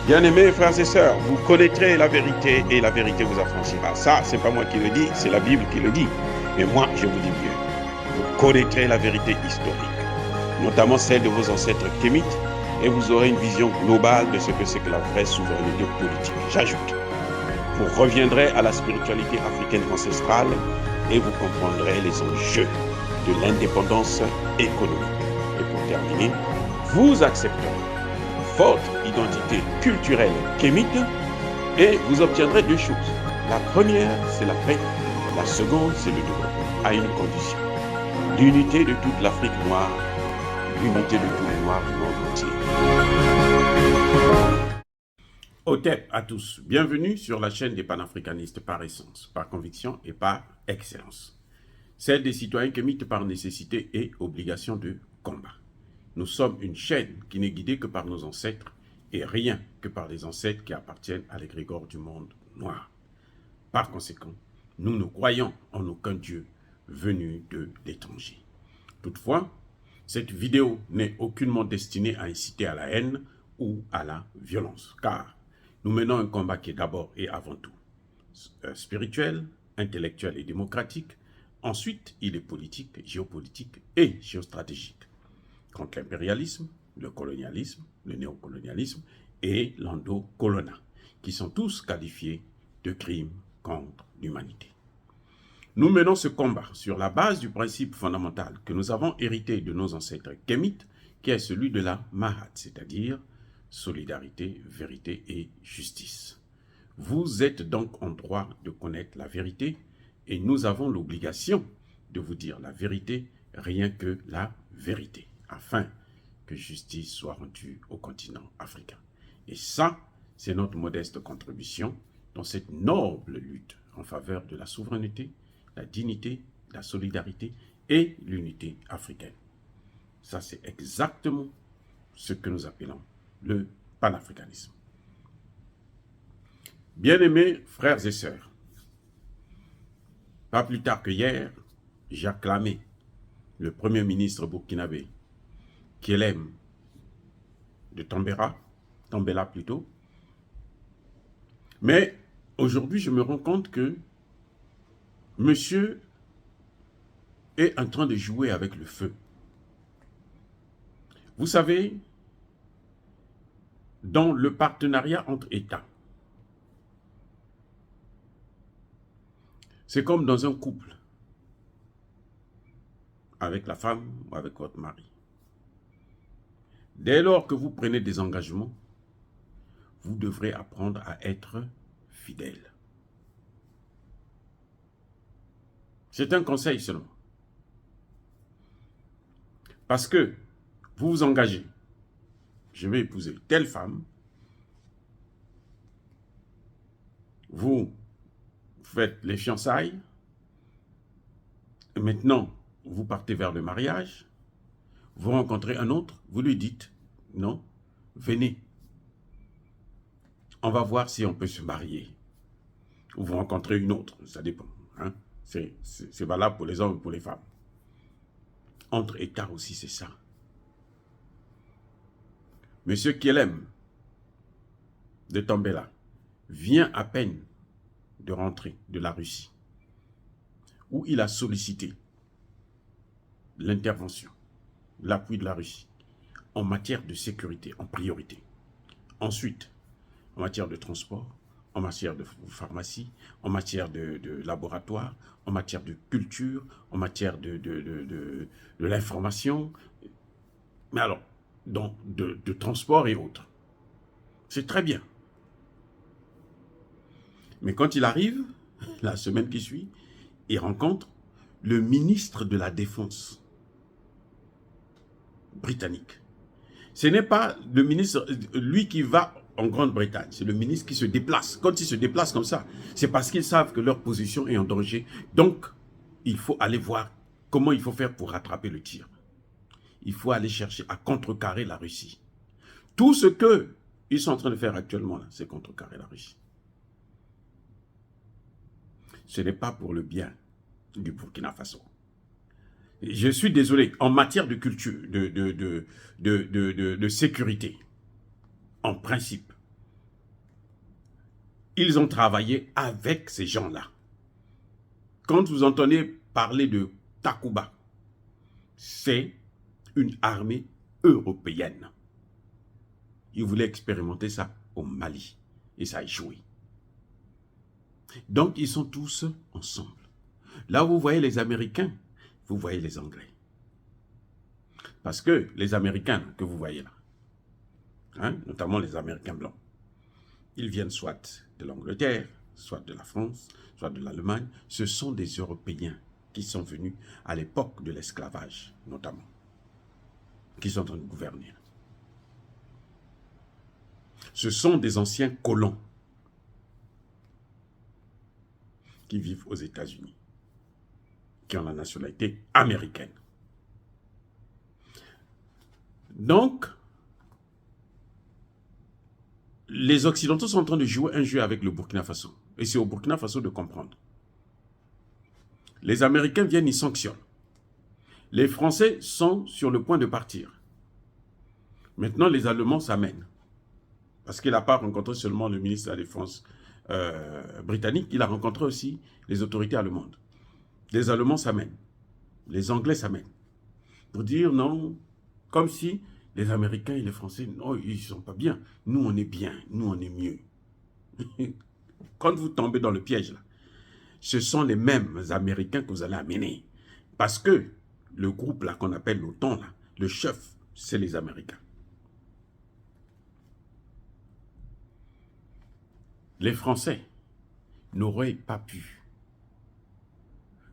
Bien-aimés frères et sœurs, vous connaîtrez la vérité et la vérité vous affranchira. Ça, c'est pas moi qui le dis, c'est la Bible qui le dit. Mais moi, je vous dis bien, vous connaîtrez la vérité historique, notamment celle de vos ancêtres kémites, et vous aurez une vision globale de ce que c'est que la vraie souveraineté politique. J'ajoute, vous reviendrez à la spiritualité africaine ancestrale et vous comprendrez les enjeux de l'indépendance économique. Et pour terminer, vous accepterez votre identité culturelle kémite et vous obtiendrez deux choses. La première, c'est la paix. La seconde, c'est le développement, à une condition. L'unité de toute l'Afrique noire, l'unité de tous les Noirs du monde entier. Otep à tous, bienvenue sur la chaîne des panafricanistes par essence, par conviction et par excellence. Celle des citoyens kémites par nécessité et obligation de combat. Nous sommes une chaîne qui n'est guidée que par nos ancêtres et rien que par les ancêtres qui appartiennent à l'égrégore du monde noir. Par conséquent, nous ne croyons en aucun Dieu venu de l'étranger. Toutefois, cette vidéo n'est aucunement destinée à inciter à la haine ou à la violence, car nous menons un combat qui est d'abord et avant tout spirituel, intellectuel et démocratique. Ensuite, il est politique, géopolitique et géostratégique. Contre l'impérialisme, le colonialisme, le néocolonialisme et l'endocolonat, qui sont tous qualifiés de crimes contre l'humanité. Nous menons ce combat sur la base du principe fondamental que nous avons hérité de nos ancêtres kémites, qui est celui de la Mahat, c'est-à-dire solidarité, vérité et justice. Vous êtes donc en droit de connaître la vérité et nous avons l'obligation de vous dire la vérité, rien que la vérité, afin que justice soit rendue au continent africain. Et ça, c'est notre modeste contribution dans cette noble lutte en faveur de la souveraineté, la dignité, la solidarité et l'unité africaine. Ça, c'est exactement ce que nous appelons le panafricanisme. Bien-aimés frères et sœurs, pas plus tard que hier, j'ai acclamé le premier ministre burkinabé, Kyelem de Tambela plutôt. Mais aujourd'hui, je me rends compte que monsieur est en train de jouer avec le feu. Vous savez, dans le partenariat entre États, c'est comme dans un couple, avec la femme ou avec votre mari. Dès lors que vous prenez des engagements, vous devrez apprendre à être fidèle. C'est un conseil seulement. Parce que vous vous engagez, je vais épouser telle femme, vous faites les fiançailles, et maintenant vous partez vers le mariage, vous rencontrez un autre, vous lui dites, non, venez, on va voir si on peut se marier. Ou vous rencontrez une autre, ça dépend. Hein? C'est valable pour les hommes et pour les femmes. Entre États aussi, c'est ça. Monsieur Kyelem de Tambela vient à peine de rentrer de la Russie, où il a sollicité l'intervention, l'appui de la Russie en matière de sécurité en priorité. Ensuite, en matière de transport, en matière de pharmacie, en matière de laboratoire, en matière de culture, en matière de l'information, mais alors, donc de transport et autres. C'est très bien. Mais quand il arrive, la semaine qui suit, il rencontre le ministre de la Défense britannique. Ce n'est pas le ministre, lui qui va en Grande-Bretagne, c'est le ministre qui se déplace. Quand ils se déplacent comme ça, c'est parce qu'ils savent que leur position est en danger. Donc, il faut aller voir comment il faut faire pour rattraper le tir. Il faut aller chercher à contrecarrer la Russie. Tout ce qu'ils sont en train de faire actuellement, c'est contrecarrer la Russie. Ce n'est pas pour le bien du Burkina Faso. Je suis désolé, en matière de culture, de sécurité, en principe, ils ont travaillé avec ces gens-là. Quand vous entendez parler de Takuba, c'est une armée européenne. Ils voulaient expérimenter ça au Mali et ça a échoué. Donc, ils sont tous ensemble. Là où vous voyez les Américains, vous voyez les Anglais. Parce que les Américains que vous voyez là, hein, notamment les Américains blancs, ils viennent soit de l'Angleterre, soit de la France, soit de l'Allemagne. Ce sont des Européens qui sont venus à l'époque de l'esclavage, notamment, qui sont en train de gouverner. Ce sont des anciens colons qui vivent aux États-Unis, qui ont la nationalité américaine. Donc, les Occidentaux sont en train de jouer un jeu avec le Burkina Faso. Et c'est au Burkina Faso de comprendre. Les Américains viennent, ils sanctionnent. Les Français sont sur le point de partir. Maintenant, les Allemands s'amènent. Parce qu'il n'a pas rencontré seulement le ministre de la Défense britannique, il a rencontré aussi les autorités allemandes. Les Allemands s'amènent. Les Anglais s'amènent. Pour dire non, comme si les Américains et les Français, non, ils ne sont pas bien. Nous, on est bien. Nous, on est mieux. Quand vous tombez dans le piège, là, ce sont les mêmes Américains que vous allez amener. Parce que le groupe là qu'on appelle l'OTAN, le chef, c'est les Américains. Les Français n'auraient pas pu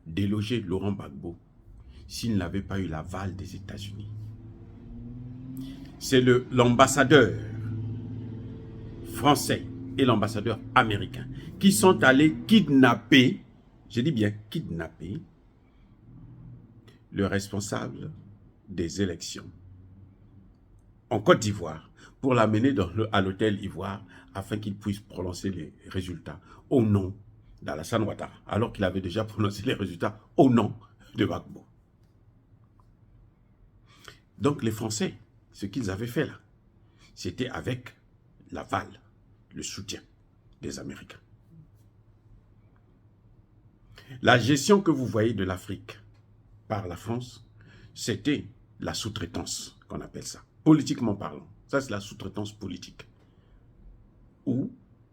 déloger Laurent Gbagbo s'il n'avait pas eu l'aval des États-Unis. C'est l'ambassadeur français et l'ambassadeur américain qui sont allés kidnapper, je dis bien kidnapper, le responsable des élections en Côte d'Ivoire pour l'amener à l'hôtel Ivoire afin qu'il puisse prononcer les résultats au nom d'Alassane Ouattara, alors qu'il avait déjà prononcé les résultats au nom de Gbagbo. Donc les Français, ce qu'ils avaient fait là, c'était avec l'aval, le soutien des Américains. La gestion que vous voyez de l'Afrique par la France, c'était la sous-traitance qu'on appelle ça, politiquement parlant. Ça, c'est la sous-traitance politique. Où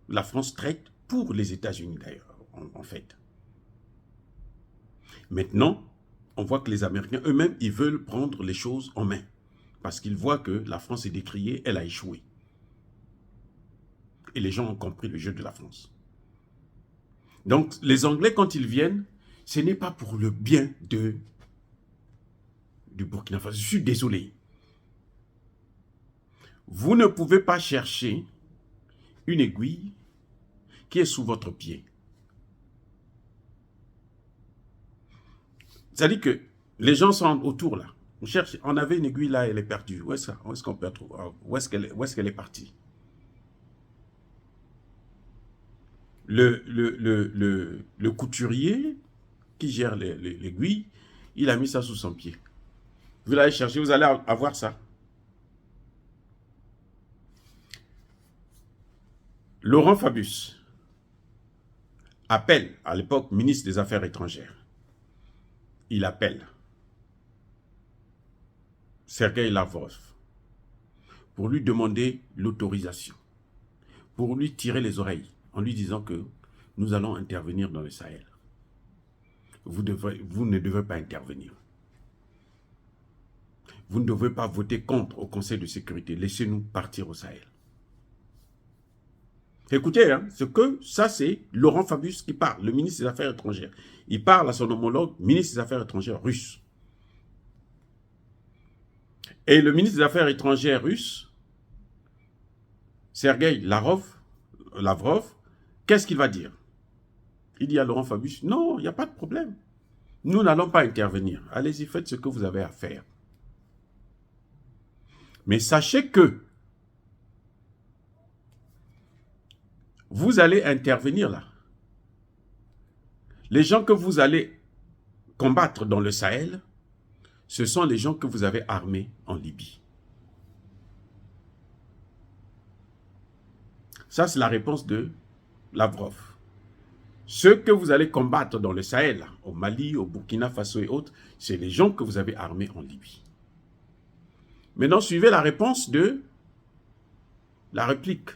la France traite pour les États-Unis d'ailleurs, en fait. Maintenant, on voit que les Américains eux-mêmes, ils veulent prendre les choses en main. Parce qu'ils voient que la France est décriée, elle a échoué. Et les gens ont compris le jeu de la France. Donc, les Anglais, quand ils viennent, ce n'est pas pour le bien du Burkina Faso. Je suis désolé. Vous ne pouvez pas chercher une aiguille qui est sous votre pied. C'est-à-dire que les gens sont autour là. On cherche, on avait une aiguille là, elle est perdue. Où est-ce qu'on peut la trouver? Où est-ce qu'elle est partie? Le couturier qui gère l'aiguille, il a mis ça sous son pied. Vous allez chercher, vous allez avoir ça. Laurent Fabius appelle, à l'époque, ministre des Affaires étrangères. Il appelle Sergueï Lavrov pour lui demander l'autorisation, pour lui tirer les oreilles, en lui disant que nous allons intervenir dans le Sahel. Vous ne devez pas intervenir. Vous ne devez pas voter contre au Conseil de sécurité. Laissez-nous partir au Sahel. Écoutez, hein, ça c'est Laurent Fabius qui parle, le ministre des Affaires étrangères. Il parle à son homologue, ministre des Affaires étrangères russe. Et le ministre des Affaires étrangères russe, Sergueï Lavrov, qu'est-ce qu'il va dire? Il dit à Laurent Fabius, non, il n'y a pas de problème. Nous n'allons pas intervenir. Allez-y, faites ce que vous avez à faire. Mais sachez que vous allez intervenir là. Les gens que vous allez combattre dans le Sahel, ce sont les gens que vous avez armés en Libye. Ça, c'est la réponse de Lavrov, ceux que vous allez combattre dans le Sahel, au Mali, au Burkina Faso et autres, c'est les gens que vous avez armés en Libye. Maintenant, suivez la réponse de la réplique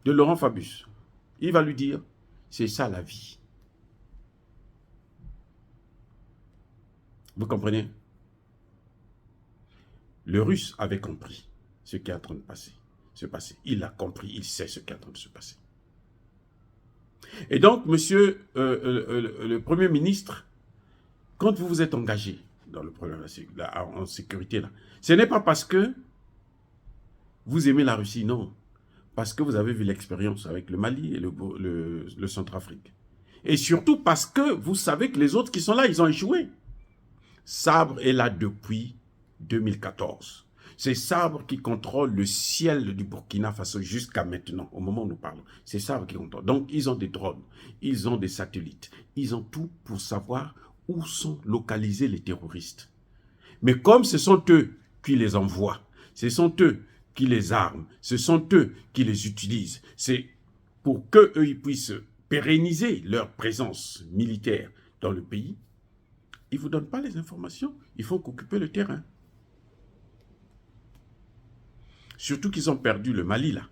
de Laurent Fabius. Il va lui dire, c'est ça la vie. Vous comprenez? Le Russe avait compris ce qui est en train de se passer. Il a compris, il sait ce qui est en train de se passer. Et donc, monsieur le Premier ministre, quand vous vous êtes engagé dans le problème en sécurité, là, ce n'est pas parce que vous aimez la Russie, non. Parce que vous avez vu l'expérience avec le Mali et le Centrafrique. Et surtout parce que vous savez que les autres qui sont là, ils ont échoué. Sabre est là depuis 2014. C'est Sabre qui contrôle le ciel du Burkina Faso jusqu'à maintenant, au moment où nous parlons. C'est Sabre qui contrôle. Donc, ils ont des drones, ils ont des satellites, ils ont tout pour savoir où sont localisés les terroristes. Mais comme ce sont eux qui les envoient, ce sont eux qui les arment, ce sont eux qui les utilisent. C'est pour qu'eux, ils puissent pérenniser leur présence militaire dans le pays. Ils ne vous donnent pas les informations, il faut qu'occuper le terrain. Surtout qu'ils ont perdu le Mali, là.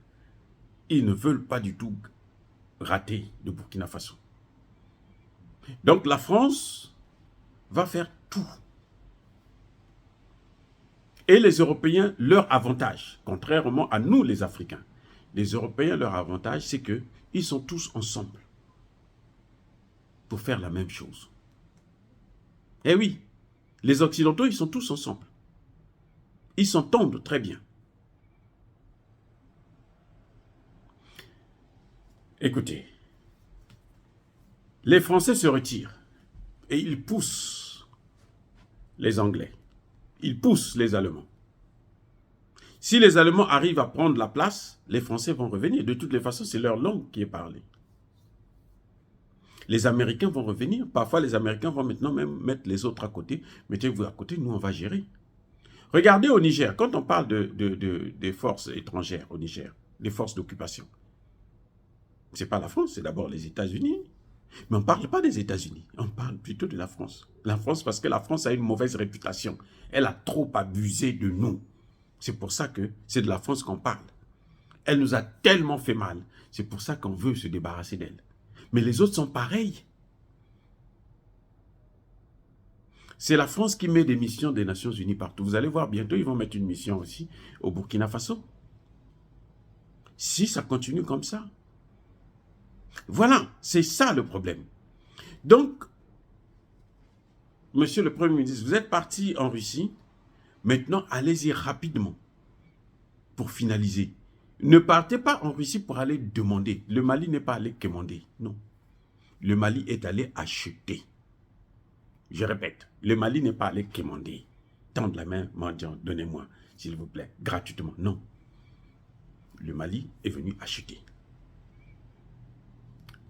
Ils ne veulent pas du tout rater le Burkina Faso. Donc la France va faire tout. Et les Européens, leur avantage, contrairement à nous les Africains, les Européens, leur avantage, c'est qu'ils sont tous ensemble pour faire la même chose. Eh oui, les Occidentaux, ils sont tous ensemble. Ils s'entendent très bien. Écoutez, les Français se retirent et ils poussent les Anglais. Ils poussent les Allemands. Si les Allemands arrivent à prendre la place, les Français vont revenir. De toutes les façons, c'est leur langue qui est parlée. Les Américains vont revenir. Parfois, les Américains vont maintenant même mettre les autres à côté. Mettez-vous à côté, nous, on va gérer. Regardez au Niger, quand on parle des forces étrangères au Niger, des forces d'occupation, ce n'est pas la France, c'est d'abord les États-Unis. Mais on ne parle pas des États-Unis, on parle plutôt de la France. La France, parce que la France a une mauvaise réputation. Elle a trop abusé de nous. C'est pour ça que c'est de la France qu'on parle. Elle nous a tellement fait mal. C'est pour ça qu'on veut se débarrasser d'elle. Mais les autres sont pareils. C'est la France qui met des missions des Nations Unies partout. Vous allez voir, bientôt, ils vont mettre une mission aussi au Burkina Faso. Si ça continue comme ça. Voilà, c'est ça le problème. Donc, monsieur le Premier ministre, vous êtes parti en Russie. Maintenant, allez-y rapidement pour finaliser. Ne partez pas en Russie pour aller demander. Le Mali n'est pas allé commander, non. Le Mali est allé acheter. Je répète, le Mali n'est pas allé commander. Tendre la main, mendiant, donnez-moi, s'il vous plaît, gratuitement. Non. Le Mali est venu acheter.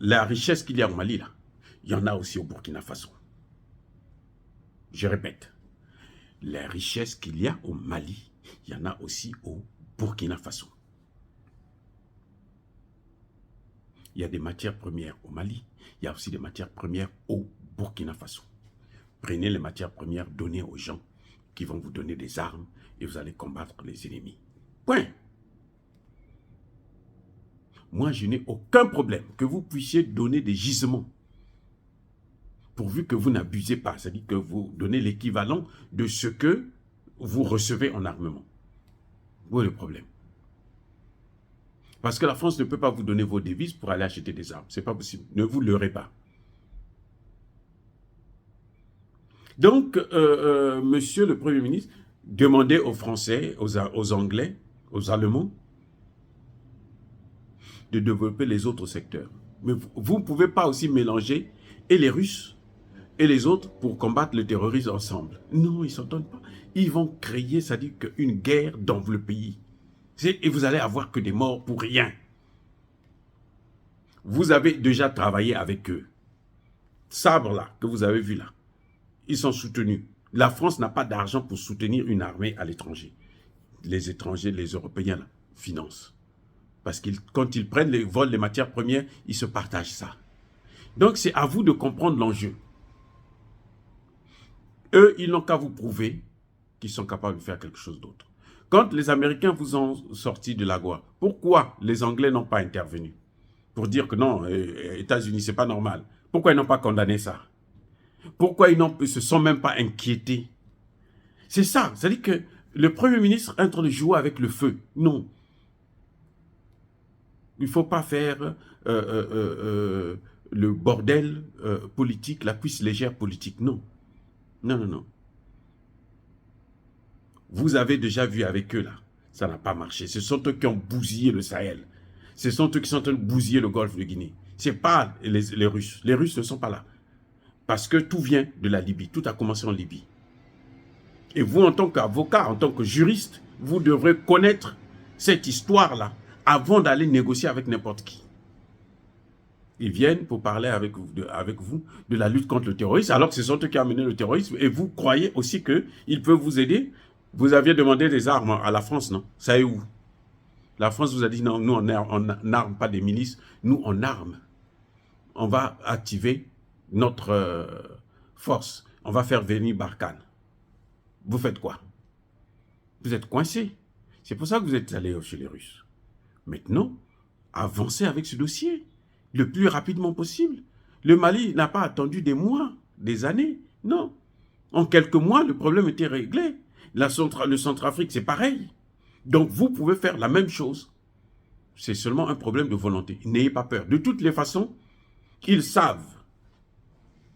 La richesse qu'il y a au Mali, là, il y en a aussi au Burkina Faso. Je répète, la richesse qu'il y a au Mali, il y en a aussi au Burkina Faso. Il y a des matières premières au Mali, il y a aussi des matières premières au Burkina Faso. Prenez les matières premières, donnez aux gens qui vont vous donner des armes et vous allez combattre les ennemis. Point. Moi, je n'ai aucun problème que vous puissiez donner des gisements pourvu que vous n'abusez pas, c'est-à-dire que vous donnez l'équivalent de ce que vous recevez en armement. Où est le problème? Parce que la France ne peut pas vous donner vos devises pour aller acheter des armes. Ce n'est pas possible. Ne vous leurrez pas. Donc, monsieur le Premier ministre, demandez aux Français, aux Anglais, aux Allemands, de développer les autres secteurs. Mais vous ne pouvez pas aussi mélanger et les Russes et les autres pour combattre le terrorisme ensemble. Non, ils ne s'entendent pas. Ils vont créer, c'est-à-dire une guerre dans le pays. Et vous allez avoir que des morts pour rien. Vous avez déjà travaillé avec eux. Sabre là, que vous avez vu là, ils sont soutenus. La France n'a pas d'argent pour soutenir une armée à l'étranger. Les étrangers, les Européens là, financent. Parce que quand ils prennent les vols des matières premières, ils se partagent ça. Donc, c'est à vous de comprendre l'enjeu. Eux, ils n'ont qu'à vous prouver qu'ils sont capables de faire quelque chose d'autre. Quand les Américains vous ont sorti de l'AGOA, pourquoi les Anglais n'ont pas intervenu? Pour dire que non, États-Unis, c'est pas normal. Pourquoi ils n'ont pas condamné ça? Pourquoi ils ne se sont même pas inquiétés? C'est ça, c'est-à-dire que le Premier ministre est en train de jouer avec le feu. Non. Il ne faut pas faire le bordel politique, la cuisse légère politique. Non. Non, non, non. Vous avez déjà vu avec eux là, ça n'a pas marché. Ce sont eux qui ont bousillé le Sahel. Ce sont eux qui sont en train de bousiller le golfe de Guinée. Ce n'est pas les Russes. Les Russes ne sont pas là. Parce que tout vient de la Libye. Tout a commencé en Libye. Et vous, en tant qu'avocat, en tant que juriste, vous devrez connaître cette histoire-là avant d'aller négocier avec n'importe qui. Ils viennent pour parler avec vous de la lutte contre le terrorisme, alors que ce sont eux qui ont mené le terrorisme. Et vous croyez aussi qu'ils peuvent vous aider. Vous aviez demandé des armes à la France, non? Ça est où? La France vous a dit non, nous on n'arme pas des milices, nous on arme. On va activer notre force. On va faire venir Barkhane. Vous faites quoi? Vous êtes coincé. C'est pour ça que vous êtes allé chez les Russes. Maintenant, avancez avec ce dossier le plus rapidement possible. Le Mali n'a pas attendu des mois, des années. Non. En quelques mois, le problème était réglé. Le Centrafrique, c'est pareil. Donc, vous pouvez faire la même chose. C'est seulement un problème de volonté. N'ayez pas peur. De toutes les façons, ils savent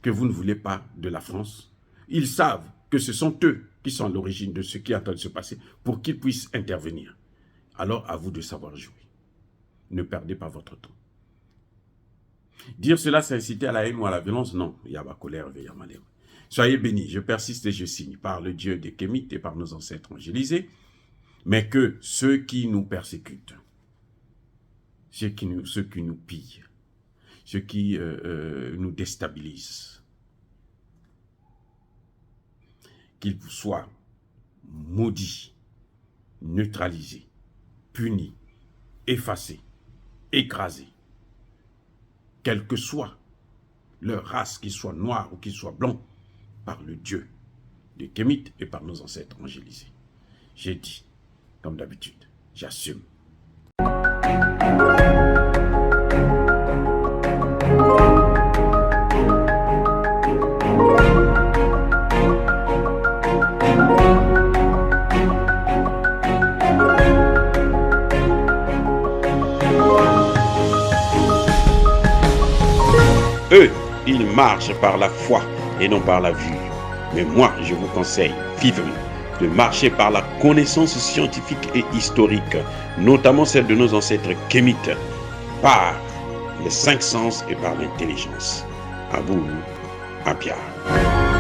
que vous ne voulez pas de la France. Ils savent que ce sont eux qui sont à l'origine de ce qui est en train de se passer pour qu'ils puissent intervenir. Alors, à vous de savoir jouer. Ne perdez pas votre temps. Dire cela, c'est inciter à la haine ou à la violence? Non. Yaba colère, veilla malheur. Soyez bénis, je persiste et je signe par le Dieu des Kémites et par nos ancêtres angélisés, mais que ceux qui nous persécutent, ceux qui nous pillent, ceux qui nous déstabilisent, qu'ils soient maudits, neutralisés, punis, effacés, écrasés, quelle que soit leur race, qu'ils soient noirs ou qu'ils soient blancs, par le Dieu des Kémites et par nos ancêtres angélisés. J'ai dit, comme d'habitude, j'assume. Eux, ils marchent par la foi et non par la vue. Mais moi, je vous conseille vivement de marcher par la connaissance scientifique et historique, notamment celle de nos ancêtres kémites, par les 5 sens et par l'intelligence. À vous, à Pierre.